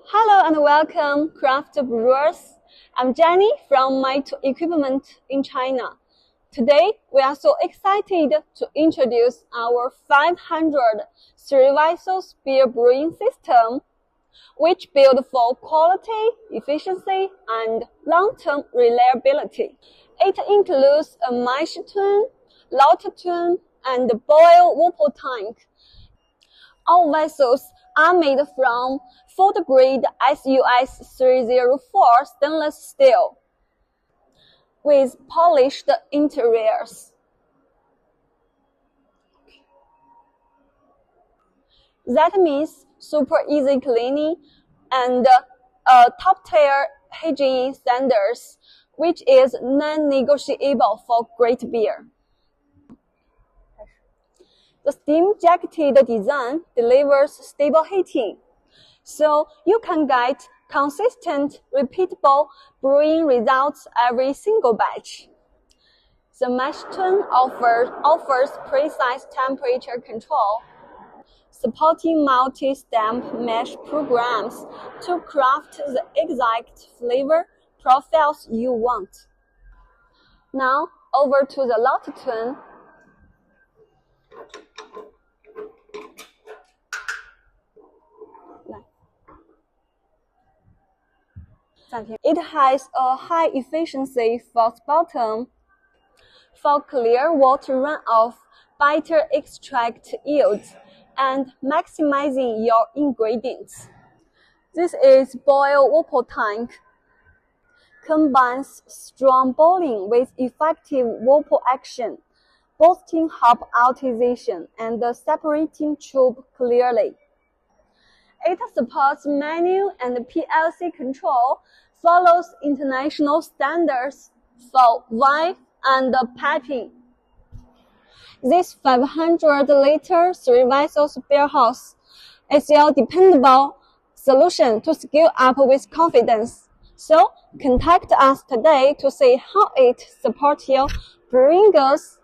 Hello and welcome, craft brewers. I'm Jenny from METO Equipment in China. Today, we are so excited to introduce our 500 3-vessel beer brewing system, which built for quality, efficiency, and long-term reliability. It includes a Mash Tun, Lauter Tun, and Brewhouse Tank. All vessels are made from food-grade SUS 304 stainless steel with polished interiors. That means super easy cleaning and top-tier hygiene standards, which is non-negotiable for great beer. The steam-jacketed design delivers stable heating, so you can get consistent, repeatable brewing results every single batch. The Mash Tun offers precise temperature control, supporting multi-stamp mash programs to craft the exact flavor profiles you want. Now, over to the Lauter Tun. It has a high efficiency force bottom for clear water runoff, better extract yields, and maximizing your ingredients. This is Brewhouse Tank. Combines strong boiling with effective whirlpool action, boosting hop utilization and separating tube clearly. It supports manual and PLC control, follows international standards for wine and piping. This 500-liter 3-vessel Brewhouse is your dependable solution to scale up with confidence. So, contact us today to see how it supports your brewing goals.